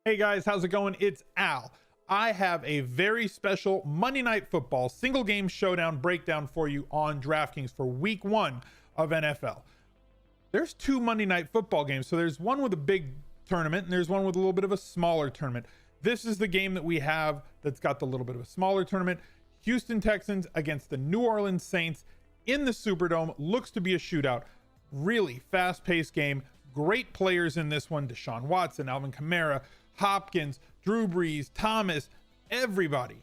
Hey guys, how's it going? It's Al. I have a very special Monday Night Football single game showdown breakdown for you on DraftKings for week 1 of NFL. There's 2 Monday Night Football games. So there's one with a big tournament and there's one with a little bit of a smaller tournament. This is the game that we have that's got the little bit of a smaller tournament. Houston Texans against the New Orleans Saints in the Superdome. Looks to be a shootout. Really fast-paced game. Great players in this one. Deshaun Watson, Alvin Kamara, Hopkins, Drew Brees, Thomas, everybody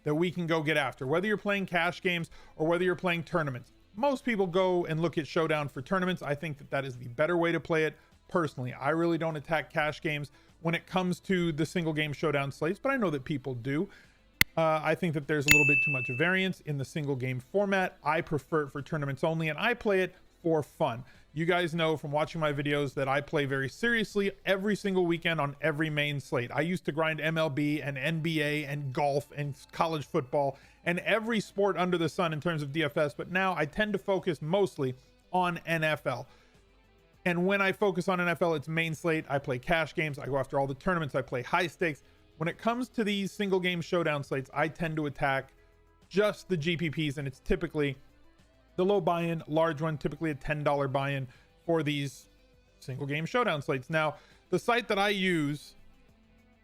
that we can go get after, whether you're playing cash games or whether you're playing tournaments. Most people go and look at Showdown for tournaments. I think that is the better way to play it. Personally, I really don't attack cash games when it comes to the single game Showdown slates, but I know that people do. I think that there's a little bit too much variance in the single game format. I prefer it for tournaments only, and I play it for fun. You guys know from watching my videos that I play very seriously every single weekend on every main slate. I used to grind MLB and NBA and golf and college football and every sport under the sun in terms of DFS, but now I tend to focus mostly on NFL. And when I focus on NFL, it's main slate. I play cash games. I go after all the tournaments. I play high stakes. When it comes to these single game showdown slates, I tend to attack just the GPPs, and it's typically the low buy-in, large one, typically a $10 buy-in for these single game showdown slates. Now, the site that I use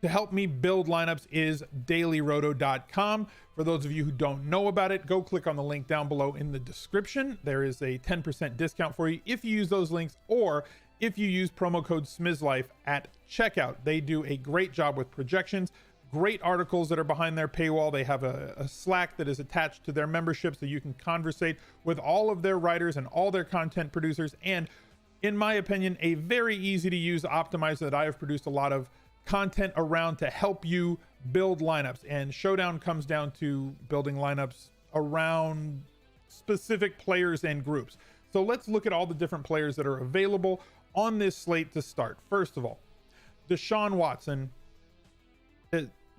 to help me build lineups is dailyroto.com. For those of you who don't know about it, go click on the link down below in the description. There is a 10% discount for you if you use those links, or if you use promo code SMIZLIFE at checkout. They do a great job with projections, great articles that are behind their paywall. They have a Slack that is attached to their membership so you can conversate with all of their writers and all their content producers. And in my opinion, a very easy to use optimizer that I have produced a lot of content around to help you build lineups. And Showdown comes down to building lineups around specific players and groups. So let's look at all the different players that are available on this slate to start. First of all, Deshaun Watson.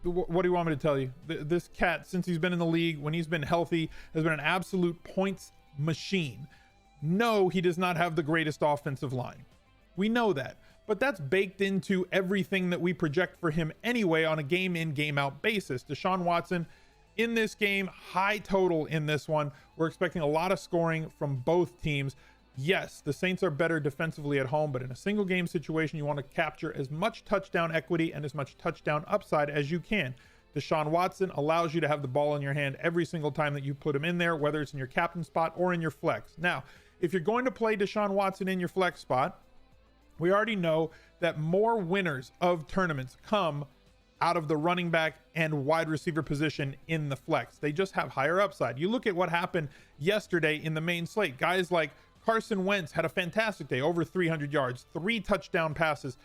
What do you want me to tell you? This cat, since he's been in the league, when he's been healthy, has been an absolute points machine. No, he does not have the greatest offensive line. We know that, but that's baked into everything that we project for him anyway on a game in, game out basis. Deshaun Watson in this game, high total in this one. We're expecting a lot of scoring from both teams. Yes, the Saints are better defensively at home, but in a single game situation, you want to capture as much touchdown equity and as much touchdown upside as you can. Deshaun Watson allows you to have the ball in your hand every single time that you put him in there, whether it's in your captain spot or in your flex. Now, if you're going to play Deshaun Watson in your flex spot, we already know that more winners of tournaments come out of the running back and wide receiver position in the flex. They just have higher upside. You look at what happened yesterday in the main slate. Guys like Carson Wentz had a fantastic day, over 300 yards, 3 touchdown passes.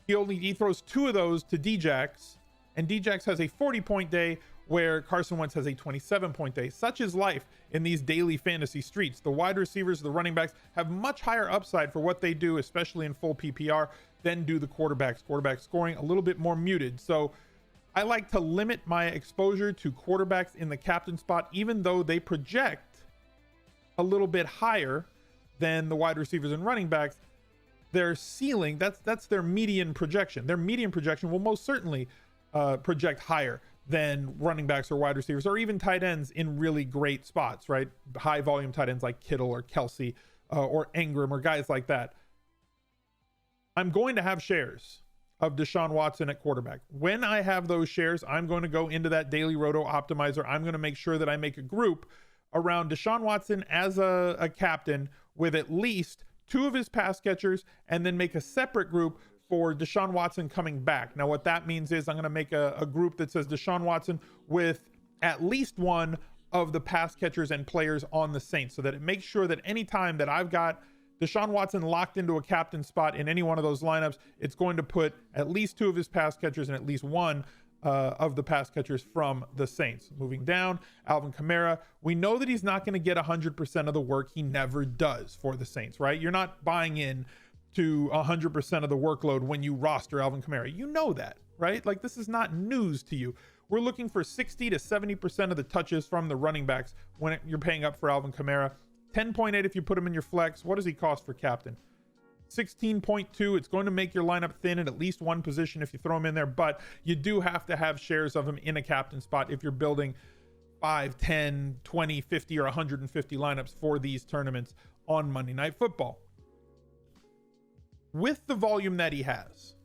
He throws 2 of those to Djax, and Djax has a 40-point day where Carson Wentz has a 27-point day. Such is life in these daily fantasy streets. The wide receivers, the running backs have much higher upside for what they do, especially in full PPR, than do the quarterbacks. Quarterback scoring a little bit more muted. So I like to limit my exposure to quarterbacks in the captain spot, even though they project a little bit higher than the wide receivers and running backs. Their ceiling, that's their median projection. Their median projection will most certainly project higher than running backs or wide receivers or even tight ends in really great spots, right? High volume tight ends like Kittle or Kelsey or Ingram or guys like that. I'm going to have shares of Deshaun Watson at quarterback. When I have those shares, I'm going to go into that daily roto optimizer. I'm going to make sure that I make a group around Deshaun Watson as a captain with at least 2 of his pass catchers, and then make a separate group for Deshaun Watson coming back. Now, what that means is I'm going to make a group that says Deshaun Watson with at least 1 of the pass catchers and players on the Saints, so that it makes sure that anytime that I've got Deshaun Watson locked into a captain spot in any one of those lineups, it's going to put at least 2 of his pass catchers and at least 1 of the pass catchers from the Saints. Moving down, Alvin Kamara. We know that he's not going to get 100% of the work. He never does for the Saints, right? You're not buying in to 100% of the workload when you roster Alvin Kamara. You know that, right? Like, this is not news to you. We're looking for 60 to 70% of the touches from the running backs when you're paying up for Alvin Kamara. 10.8 if you put him in your flex. What does he cost for captain? 16.2. It's going to make your lineup thin at least one position if you throw him in there, but you do have to have shares of him in a captain spot if you're building 5, 10, 20, 50, or 150 lineups for these tournaments on Monday Night Football. With the volume that he has,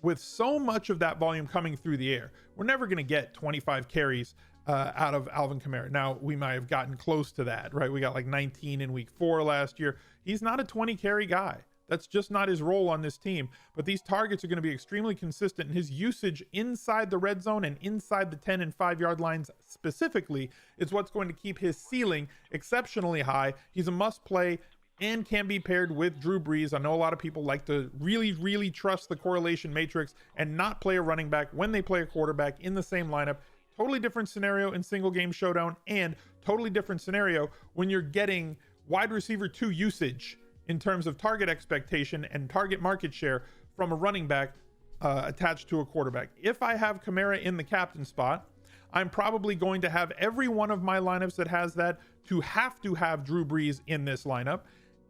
with so much of that volume coming through the air, we're never going to get 25 carries out of Alvin Kamara. Now, we might have gotten close to that, right? We got like 19 in week 4 last year. He's not a 20 carry guy. That's just not his role on this team. But these targets are going to be extremely consistent, and his usage inside the red zone and inside the 10 and 5 yard lines specifically is what's going to keep his ceiling exceptionally high. He's a must play and can be paired with Drew Brees. I know a lot of people like to really trust the correlation matrix and not play a running back when they play a quarterback in the same lineup. Totally different scenario in single game showdown, and totally different scenario when you're getting wide receiver 2 usage in terms of target expectation and target market share from a running back attached to a quarterback. If I have Kamara in the captain spot, I'm probably going to have every one of my lineups that has that to have Drew Brees in this lineup,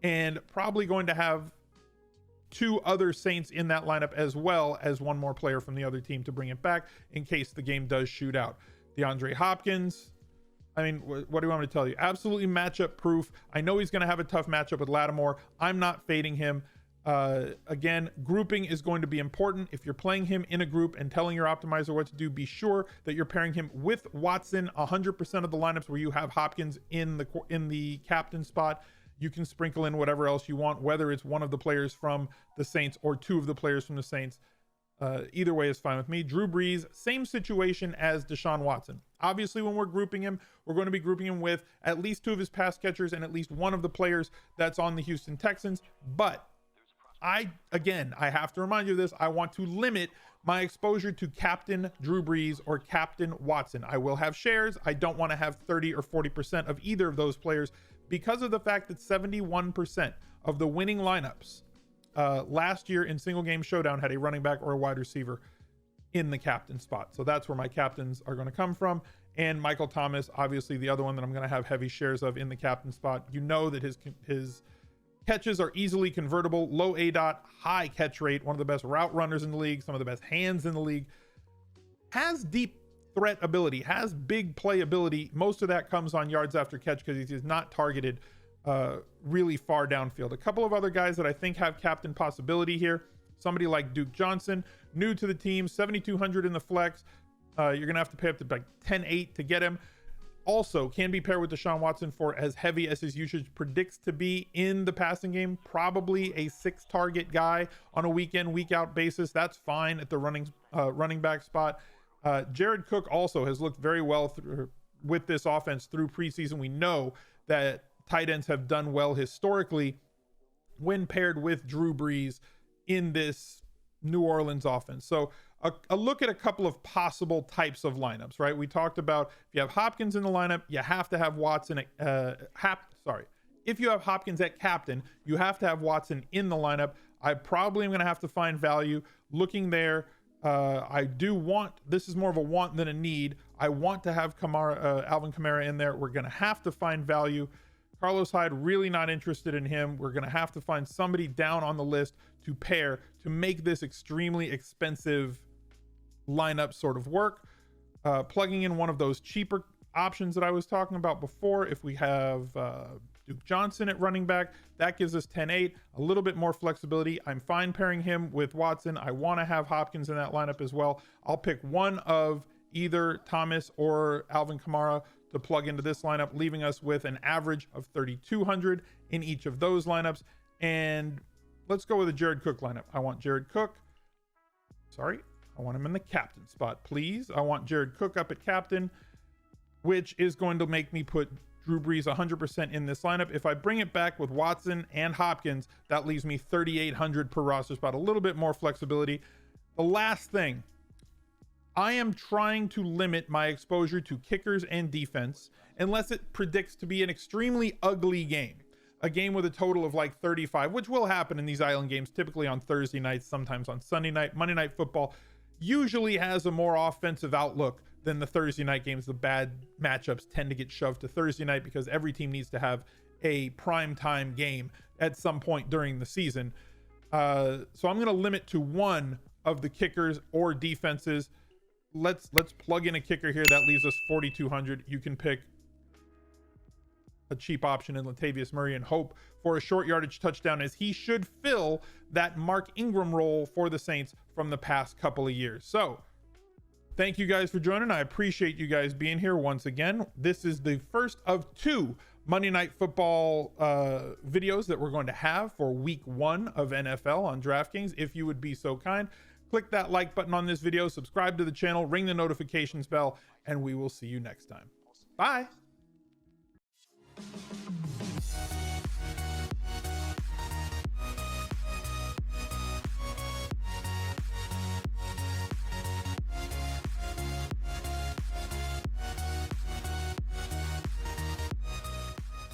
and probably going to have 2 other Saints in that lineup, as well as one more player from the other team to bring it back in case the game does shoot out. DeAndre Hopkins, I mean, what do you want me to tell you? Absolutely matchup proof. I know he's going to have a tough matchup with Lattimore. I'm not fading him. Again, grouping is going to be important. If you're playing him in a group and telling your optimizer what to do, be sure that you're pairing him with Watson. 100% of the lineups where you have Hopkins in the captain spot, you can sprinkle in whatever else you want, whether it's one of the players from the Saints or 2 of the players from the Saints. Either way is fine with me. Drew Brees, same situation as Deshaun Watson. Obviously, when we're grouping him, we're going to be grouping him with at least 2 of his pass catchers and at least 1 of the players that's on the Houston Texans. But I have to remind you of this. I want to limit my exposure to Captain Drew Brees or Captain Watson. I will have shares. I don't want to have 30 or 40% of either of those players because of the fact that 71% of the winning lineups last year in single game showdown had a running back or a wide receiver in the captain spot. So that's where my captains are going to come from. And Michael Thomas, obviously the other one that I'm going to have heavy shares of in the captain spot. You know that his catches are easily convertible, low ADOT, high catch rate, one of the best route runners in the league, some of the best hands in the league, has deep threat ability, has big play ability. Most of that comes on yards after catch because he's not targeted really far downfield. A couple of other guys that I think have captain possibility here. Somebody like Duke Johnson, new to the team, 7,200 in the flex. You're going to have to pay up to like 10.8 to get him. Also can be paired with Deshaun Watson for as heavy as his usage predicts to be in the passing game. Probably a 6 target guy on a week in, week out basis. That's fine at the running back spot. Jared Cook also has looked very well with this offense through preseason. We know that tight ends have done well historically when paired with Drew Brees in this New Orleans offense. So a look at a couple of possible types of lineups, right? We talked about if you have Hopkins in the lineup, you have to have Watson. If you have Hopkins at captain, you have to have Watson in the lineup. I probably am going to have to find value looking there. This is more of a want than a need. I want to have Alvin Kamara in there. We're going to have to find value. Carlos Hyde, really not interested in him. We're going to have to find somebody down on the list to pair to make this extremely expensive lineup sort of work. Plugging in one of those cheaper options that I was talking about before. If we have Duke Johnson at running back, that gives us 10.8, a little bit more flexibility. I'm fine pairing him with Watson. I want to have Hopkins in that lineup as well. I'll pick one of either Thomas or Alvin Kamara to plug into this lineup, leaving us with an average of 3,200 in each of those lineups. And let's go with a Jared Cook lineup. I want Jared Cook. I want him in the captain spot, please. I want Jared Cook up at captain, which is going to make me put Drew Brees 100% in this lineup. If I bring it back with Watson and Hopkins, that leaves me 3,800 per roster spot, a little bit more flexibility. The last thing, I am trying to limit my exposure to kickers and defense unless it predicts to be an extremely ugly game. A game with a total of like 35, which will happen in these island games, typically on Thursday nights, sometimes on Sunday night. Monday Night Football usually has a more offensive outlook than the Thursday night games. The bad matchups tend to get shoved to Thursday night because every team needs to have a prime time game at some point during the season. So I'm going to limit to one of the kickers or defenses. Let's plug in a kicker here. That leaves us 4,200. You can pick a cheap option in Latavius Murray and hope for a short yardage touchdown, as he should fill that Mark Ingram role for the Saints from the past couple of years. So thank you guys for joining. I appreciate you guys being here once again. This is the first of 2 Monday Night Football videos that we're going to have for week 1 of NFL on DraftKings. If you would be so kind, click that like button on this video, subscribe to the channel, ring the notifications bell, and we will see you next time. Bye.